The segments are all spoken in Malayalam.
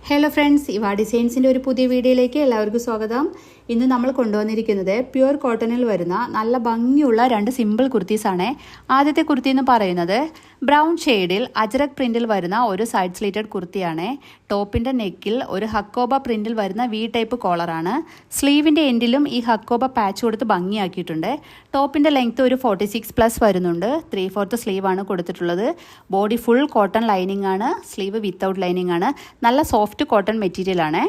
ഹലോ ഫ്രണ്ട്സ്, ഇവ ഡിസൈൻസിൻ്റെ ഒരു പുതിയ വീഡിയോയിലേക്ക് എല്ലാവർക്കും സ്വാഗതം. ഇന്ന് നമ്മൾ കൊണ്ടുവന്നിരിക്കുന്നത് പ്യുവർ കോട്ടണിൽ വരുന്ന നല്ല ഭംഗിയുള്ള രണ്ട് സിമ്പിൾ കുർത്തീസാണ്. ആദ്യത്തെ കുർത്തി എന്ന് പറയുന്നത് ബ്രൗൺ ഷെയ്ഡിൽ അജ്രക് പ്രിൻറ്റിൽ വരുന്ന ഒരു സൈഡ് സ്ലീറ്റഡ് കുർത്തിയാണ്. ടോപ്പിൻ്റെ നെക്കിൽ ഒരു ഹക്കോബ പ്രിൻറ്റിൽ വരുന്ന വി ടൈപ്പ് കോളറാണ്. സ്ലീവിൻ്റെ എൻഡിലും ഈ ഹക്കോബ പാച്ച് കൊടുത്ത് ഭംഗിയാക്കിയിട്ടുണ്ട്. ടോപ്പിൻ്റെ ലെങ്ത്ത് ഒരു 46+ വരുന്നുണ്ട്. 3/4 സ്ലീവാണ് കൊടുത്തിട്ടുള്ളത്. ബോഡി ഫുൾ കോട്ടൺ ലൈനിങ് ആണ്. സ്ലീവ് വിത്തൗട്ട് ലൈനിങ് ആണ്. നല്ല സോഫ്റ്റ് കോട്ടൺ മെറ്റീരിയൽ ആണ്.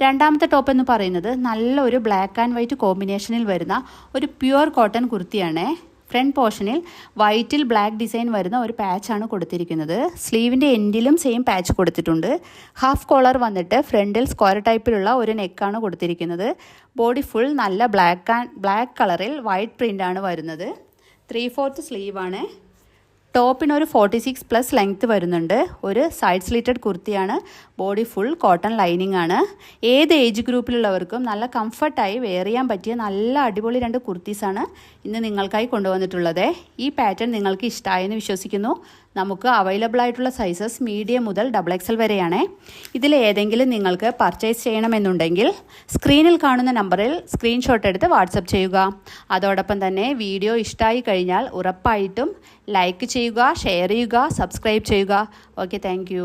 രണ്ടാമത്തെ ടോപ്പ് എന്ന് പറയുന്നത് നല്ലൊരു ബ്ലാക്ക് ആൻഡ് വൈറ്റ് കോമ്പിനേഷനിൽ വരുന്ന ഒരു പ്യുവർ കോട്ടൺ കുർത്തിയാണ്. ഫ്രണ്ട് പോർഷനിൽ വൈറ്റിൽ ബ്ലാക്ക് ഡിസൈൻ വരുന്ന ഒരു പാച്ചാണ് കൊടുത്തിരിക്കുന്നത്. സ്ലീവിൻ്റെ എൻഡിലും സെയിം പാച്ച് കൊടുത്തിട്ടുണ്ട്. ഹാഫ് കോളർ വന്നിട്ട് ഫ്രണ്ടിൽ സ്ക്വയർ ടൈപ്പിലുള്ള ഒരു നെക്കാണ് കൊടുത്തിരിക്കുന്നത്. ബോഡി ഫുൾ നല്ല ബ്ലാക്ക് കളറിൽ വൈറ്റ് പ്രിൻ്റാണ് വരുന്നത്. 3/4 സ്ലീവാണ്. ടോപ്പിന് ഒരു 46+ ലെങ്ത്ത് വരുന്നുണ്ട്. ഒരു സൈഡ് സ്ലിറ്റഡ് കുർത്തിയാണ്. ബോഡി ഫുൾ കോട്ടൺ ലൈനിങ് ആണ്. ഏത് ഏജ് ഗ്രൂപ്പിലുള്ളവർക്കും നല്ല കംഫർട്ടായി വെയർ ചെയ്യാൻ പറ്റിയ നല്ല അടിപൊളി രണ്ട് കുർത്തീസാണ് ഇന്ന് നിങ്ങൾക്കായി കൊണ്ടുവന്നിട്ടുള്ളത്. ഈ പാറ്റേൺ നിങ്ങൾക്ക് ഇഷ്ടമായെന്ന് വിശ്വസിക്കുന്നു. നമുക്ക് അവൈലബിൾ ആയിട്ടുള്ള സൈസസ് മീഡിയം മുതൽ XXL വരെയാണ്. ഇതിൽ ഏതെങ്കിലും നിങ്ങൾക്ക് പർച്ചേസ് ചെയ്യണമെന്നുണ്ടെങ്കിൽ സ്ക്രീനിൽ കാണുന്ന നമ്പറിൽ സ്ക്രീൻഷോട്ട് എടുത്ത് വാട്സപ്പ് ചെയ്യുക. അതോടൊപ്പം തന്നെ വീഡിയോ ഇഷ്ടമായി കഴിഞ്ഞാൽ ഉറപ്പായിട്ടും ലൈക്ക് ചെയ്യുക, ഷെയർ ചെയ്യുക, സബ്സ്ക്രൈബ് ചെയ്യുക. Okay, thank